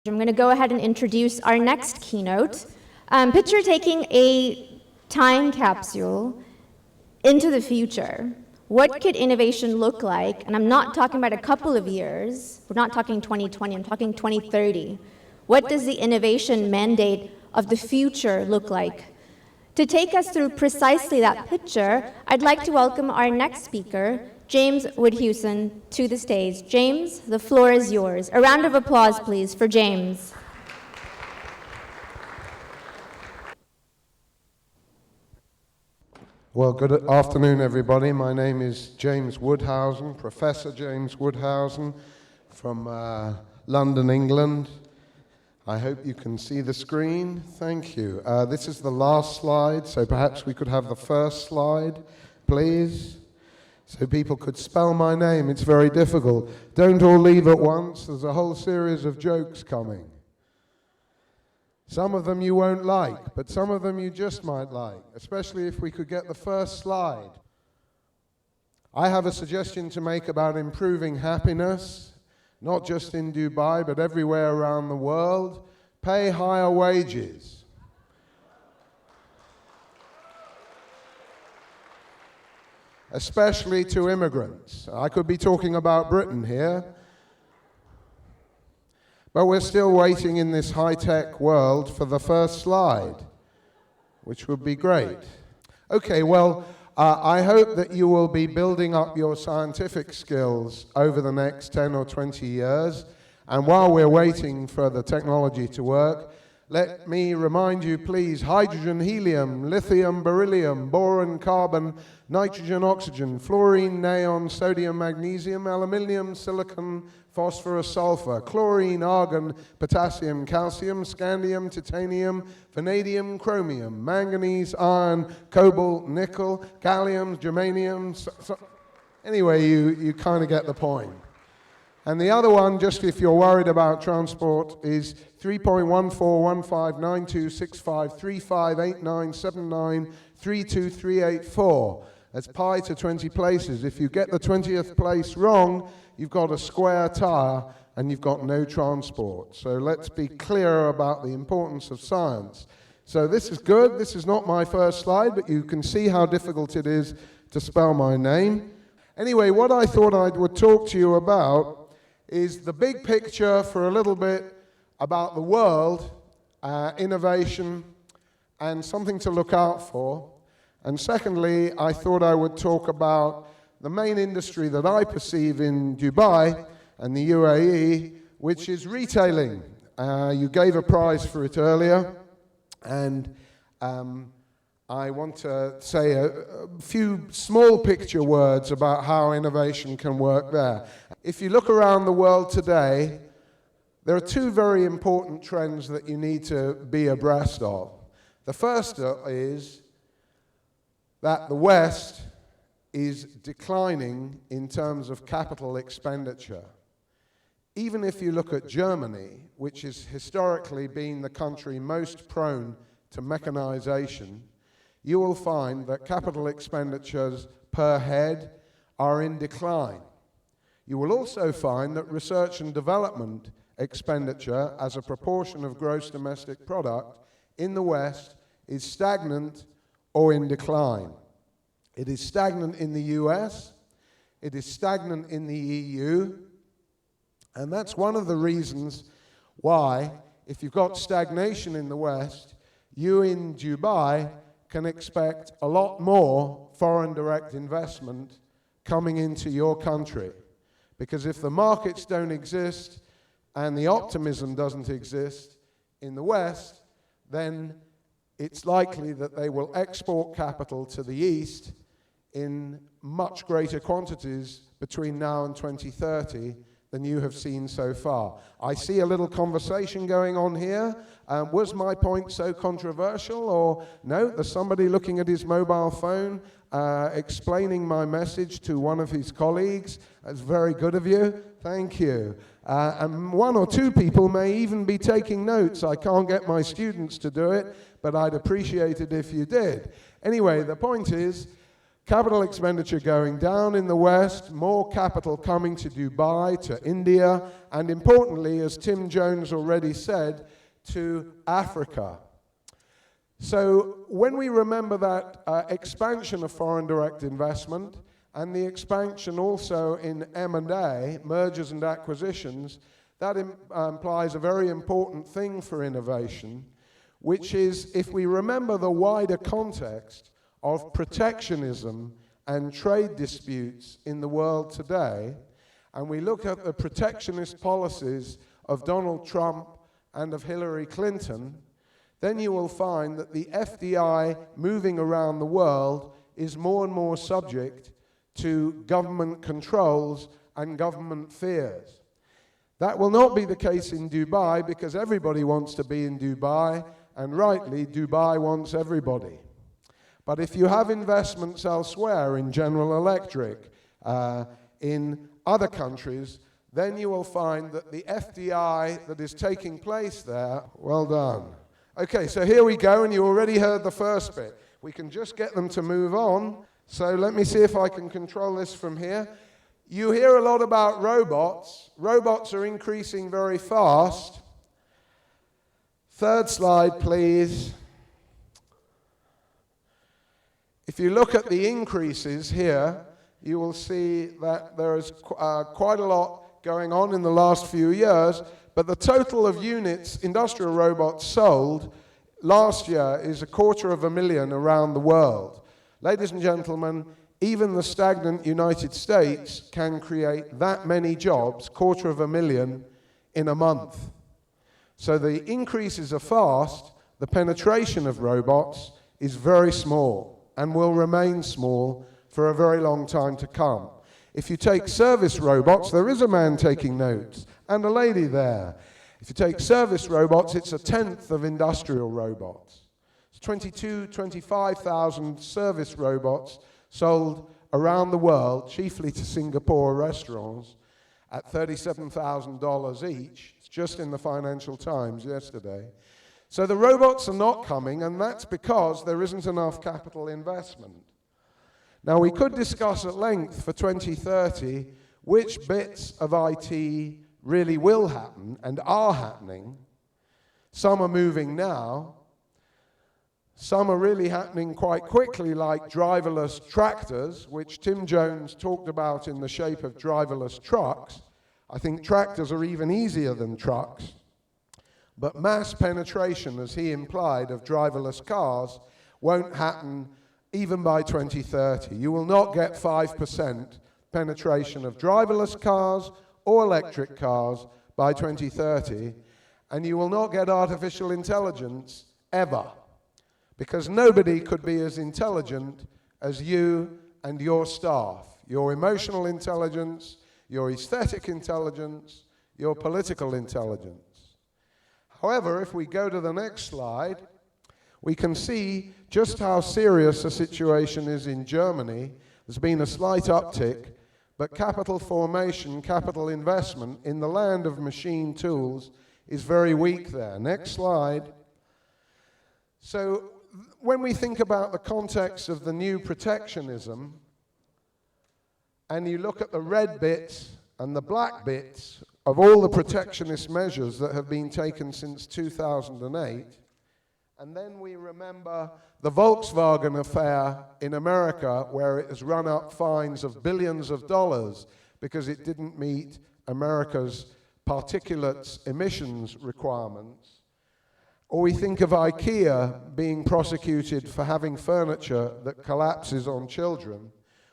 I'm going to go ahead and introduce our next keynote. Picture taking a time capsule into the future. What could innovation look like? And I'm not talking about a couple of years. We're not talking 2020, I'm talking 2030. What does the innovation mandate of the future look like? To take us through precisely that picture, I'd like to welcome our next speaker, James Woudhuysen, to the stage. James, the floor is yours. A round of applause, please, for James. Well, good afternoon, everybody. My name is James Woudhuysen, Professor James Woudhuysen from London, England. I hope you can see the screen. Thank you. This is the last slide, so perhaps we could have the first slide, please. So people could spell my name. It's very difficult. Don't all leave at once. There's a whole series of jokes coming. Some of them you won't like, but some of them you just might like, especially if we could get the first slide. I have a suggestion to make about improving happiness, not just in Dubai, but everywhere around the world. Pay higher wages. Especially to immigrants. I could be talking about Britain here, but we're still waiting in this high-tech world for the first slide, which would be great. Okay, well, I hope that you will be building up your scientific skills over the next 10 or 20 years, and while we're waiting for the technology to work, let me remind you, please, hydrogen, helium, lithium, beryllium, boron, carbon, nitrogen, oxygen, fluorine, neon, sodium, magnesium, aluminium, silicon, phosphorus, sulfur, chlorine, argon, potassium, calcium, scandium, titanium, vanadium, chromium, manganese, iron, cobalt, nickel, gallium, germanium. Anyway, you kind of get the point. And the other one, just if you're worried about transport, is 3.14159265358979323884. That's pi to 20 places. If you get the 20th place wrong, you've got a square tire and you've got no transport. So let's be clear about the importance of science. So this is good. This is not my first slide, but you can see how difficult it is to spell my name. Anyway, what I thought I would talk to you about is the big picture for a little bit about the world, innovation, and something to look out for. And secondly, I thought I would talk about the main industry that I perceive in Dubai and the UAE, which is retailing. You gave a prize for it earlier, and I want to say a few small picture words about how innovation can work there. If you look around the world today, there are two very important trends that you need to be abreast of. The first is that the West is declining in terms of capital expenditure. Even if you look at Germany, which has historically been the country most prone to mechanization, you will find that capital expenditures per head are in decline. You will also find that research and development expenditure as a proportion of gross domestic product in the West is stagnant or in decline. It is stagnant in the US, it is stagnant in the EU, and that's one of the reasons why, if you've got stagnation in the West, you in Dubai can expect a lot more foreign direct investment coming into your country. Because if the markets don't exist and the optimism doesn't exist in the West, then it's likely that they will export capital to the East in much greater quantities between now and 2030 than you have seen so far. I see a little conversation going on here. Was my point so controversial, or no? There's somebody looking at his mobile phone explaining my message to one of his colleagues. That's very good of you. Thank you. And one or two people may even be taking notes. I can't get my students to do it, but I'd appreciate it if you did. Anyway, the point is Capital expenditure going down in the West, more capital coming to Dubai, to India, and importantly, as Tim Jones already said, to Africa. So when we remember that expansion of foreign direct investment and the expansion also in M&A, mergers and acquisitions, that implies a very important thing for innovation, which is, if we remember the wider context of protectionism and trade disputes in the world today, and we look at the protectionist policies of Donald Trump and of Hillary Clinton, then you will find that the FDI moving around the world is more and more subject to government controls and government fears. That will not be the case in Dubai, because everybody wants to be in Dubai, and rightly, Dubai wants everybody. But if you have investments elsewhere, in General Electric, in other countries, then you will find that the FDI that is taking place there, well done. Okay, so here we go, and you already heard the first bit. We can just get them to move on. So let me see if I can control this from here. You hear a lot about robots. Robots are increasing very fast. Third slide, please. If you look at the increases here, you will see that there is quite a lot going on in the last few years, but the total of units, industrial robots sold last year is 250,000 around the world. Ladies and gentlemen, even the stagnant United States can create that many jobs, 250,000 in a month. So the increases are fast, the penetration of robots is very small and will remain small for a very long time to come. If you take service robots, there is a man taking notes, and a lady there. If you take service robots, it's 1/10 of industrial robots. It's 25,000 service robots sold around the world, chiefly to Singapore restaurants, at $37,000 each. It's just in the Financial Times yesterday. So the robots are not coming, and that's because there isn't enough capital investment. Now, we could discuss at length for 2030 which bits of IT really will happen and are happening. Some are moving now. Some are really happening quite quickly, like driverless tractors, which Tim Jones talked about in the shape of driverless trucks. I think tractors are even easier than trucks. But mass penetration, as he implied, of driverless cars won't happen even by 2030. You will not get 5% penetration of driverless cars or electric cars by 2030, and you will not get artificial intelligence ever, because nobody could be as intelligent as you and your staff, your emotional intelligence, your aesthetic intelligence, your political intelligence. However, if we go to the next slide, we can see just how serious the situation is in Germany. There's been a slight uptick, but capital formation, capital investment in the land of machine tools is very weak there. Next slide. So when we think about the context of the new protectionism, and you look at the red bits and the black bits of all the protectionist measures that have been taken since 2008, and then we remember the Volkswagen affair in America, where it has run up fines of billions of dollars because it didn't meet America's particulates emissions requirements. Or we think of IKEA being prosecuted for having furniture that collapses on children.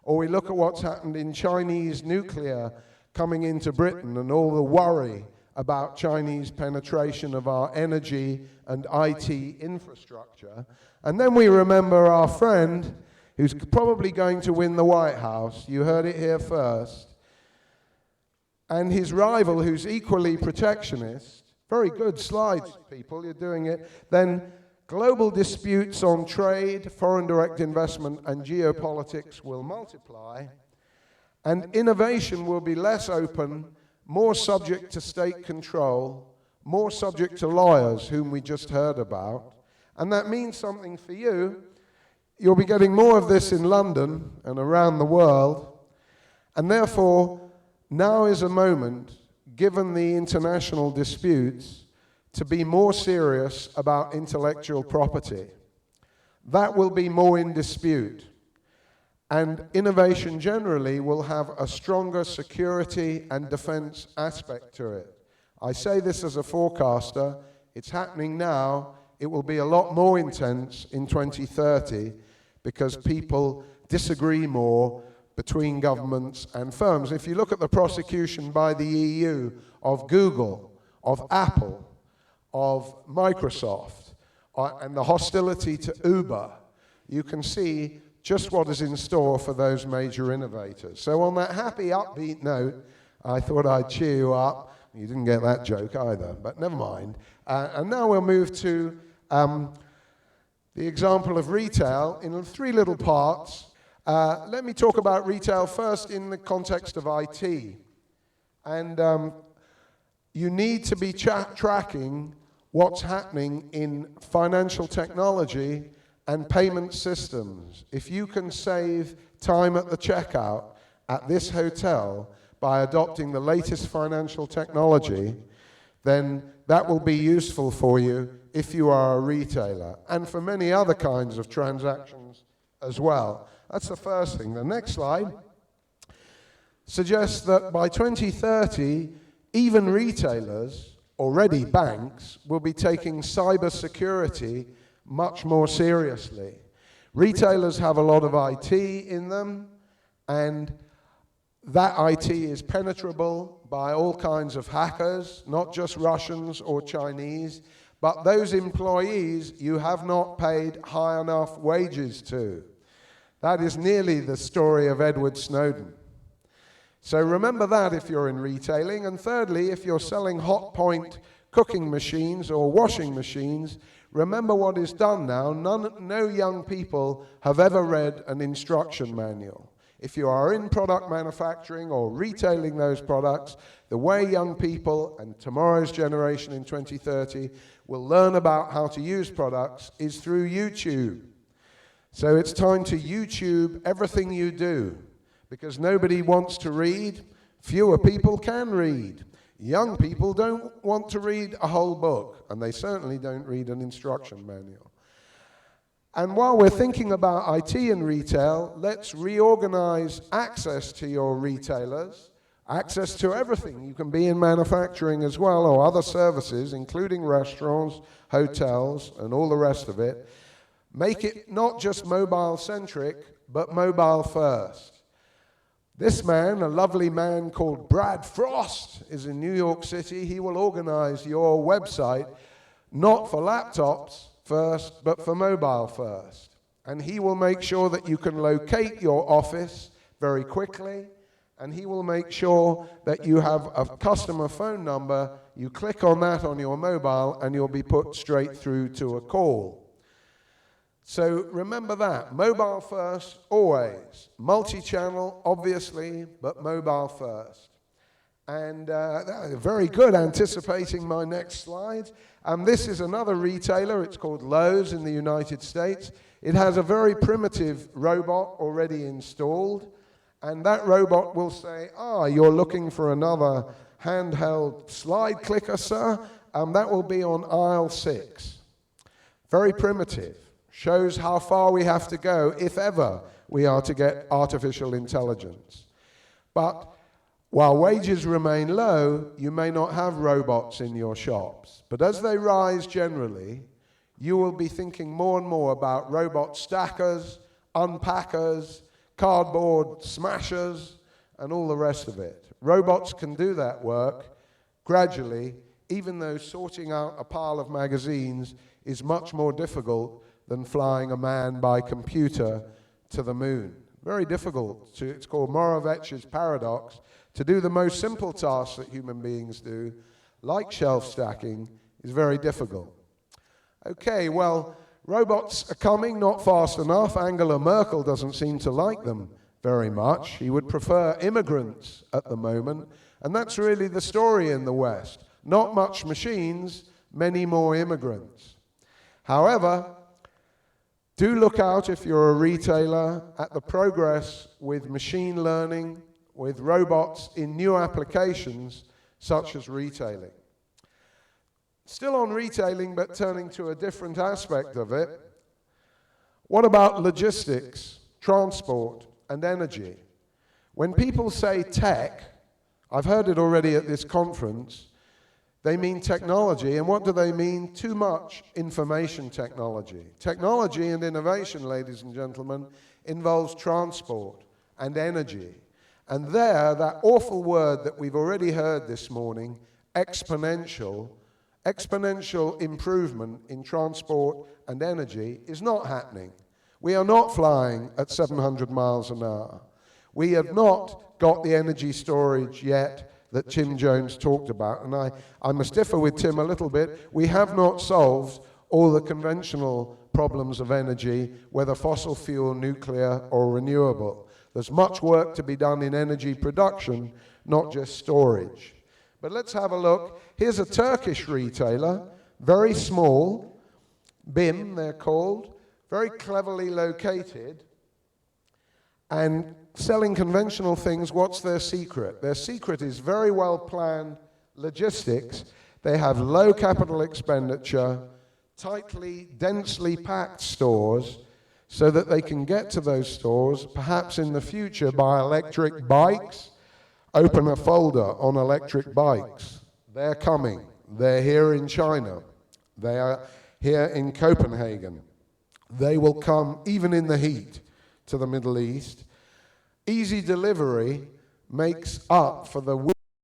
Or we look at what's happened in Chinese nuclear coming into Britain and all the worry about Chinese penetration of our energy and IT infrastructure. And then we remember our friend, who's probably going to win the White House, you heard it here first, and his rival, who's equally protectionist. Very good slides, people, you're doing it. Then global disputes on trade, foreign direct investment, and geopolitics will multiply, and innovation will be less open, more subject to state control, more subject to lawyers, whom we just heard about. And that means something for you. You'll be getting more of this in London and around the world, and therefore, now is a moment, given the international disputes, to be more serious about intellectual property. That will be more in dispute. And innovation generally will have a stronger security and defense aspect to it. I say this as a forecaster. It's happening now. It will be a lot more intense in 2030 because people disagree more between governments and firms. If you look at the prosecution by the EU of Google, of Apple, of Microsoft, and the hostility to Uber, you can see just what is in store for those major innovators. So on that happy, upbeat note, I thought I'd cheer you up. You didn't get that joke either, but never mind. And now we'll move to the example of retail in 3 little parts. Let me talk about retail first in the context of IT. And you need to be tracking what's happening in financial technology and payment systems. If you can save time at the checkout at this hotel by adopting the latest financial technology, then that will be useful for you if you are a retailer, and for many other kinds of transactions as well. That's the first thing. The next slide suggests that by 2030, even retailers, already banks, will be taking cybersecurity much more seriously. Retailers have a lot of IT in them, and that IT is penetrable by all kinds of hackers, not just Russians or Chinese, but those employees you have not paid high enough wages to. That is nearly the story of Edward Snowden. So remember that if you're in retailing. And thirdly, if you're selling hot point cooking machines or washing machines, remember what is done now. No young people have ever read an instruction manual. If you are in product manufacturing or retailing those products, the way young people and tomorrow's generation in 2030 will learn about how to use products is through YouTube. So it's time to YouTube everything you do, because nobody wants to read. Fewer people can read. Young people don't want to read a whole book, and they certainly don't read an instruction manual. And while we're thinking about IT and retail, let's reorganize access to your retailers, access to everything. You can be in manufacturing as well, or other services, including restaurants, hotels, and all the rest of it. Make it not just mobile-centric, but mobile first. This man, a lovely man called Brad Frost, is in New York City. He will organize your website, not for laptops first, but for mobile first. And he will make sure that you can locate your office very quickly, and he will make sure that you have a customer phone number. You click on that on your mobile, and you'll be put straight through to a call. So remember that, mobile first, always. Multi-channel, obviously, but mobile first. And very good, anticipating my next slide. This is another retailer. It's called Lowe's in the United States. It has a very primitive robot already installed, and that robot will say, you're looking for another handheld slide clicker, sir? That will be on aisle 6. Very primitive. Shows how far we have to go, if ever we are to get artificial intelligence. But while wages remain low, you may not have robots in your shops. But as they rise generally, you will be thinking more and more about robot stackers, unpackers, cardboard smashers, and all the rest of it. Robots can do that work gradually, even though sorting out a pile of magazines is much more difficult than flying a man by computer to the moon. Very difficult. It's called Moravec's paradox. To do the most simple tasks that human beings do, like shelf stacking, is very difficult. Okay, well, robots are coming, not fast enough. Angela Merkel doesn't seem to like them very much. She would prefer immigrants at the moment, and that's really the story in the West. Not much machines, many more immigrants. However, Do look out, if you're a retailer, at the progress with machine learning, with robots in new applications such as retailing. Still on retailing, but turning to a different aspect of it, what about logistics, transport, and energy? When people say tech, I've heard it already at this conference, they mean technology, and what do they mean? Too much information technology. Technology and innovation, ladies and gentlemen, involves transport and energy. And there, that awful word that we've already heard this morning, exponential improvement in transport and energy is not happening. We are not flying at 700 miles an hour. We have not got the energy storage yet that Tim Jones talked about, and I must differ with Tim a little bit. We have not solved all the conventional problems of energy, whether fossil fuel, nuclear, or renewable. There's much work to be done in energy production, not just storage. But let's have a look. Here's a Turkish retailer, very small, BİM they're called, very cleverly located, and selling conventional things. What's their secret? Their secret is very well planned logistics. They have low capital expenditure, tightly, densely packed stores, so that they can get to those stores, perhaps in the future, by electric bikes. Open a folder on electric bikes. They're coming. They're here in China. They are here in Copenhagen. They will come, even in the heat, to the Middle East. Easy delivery makes up for the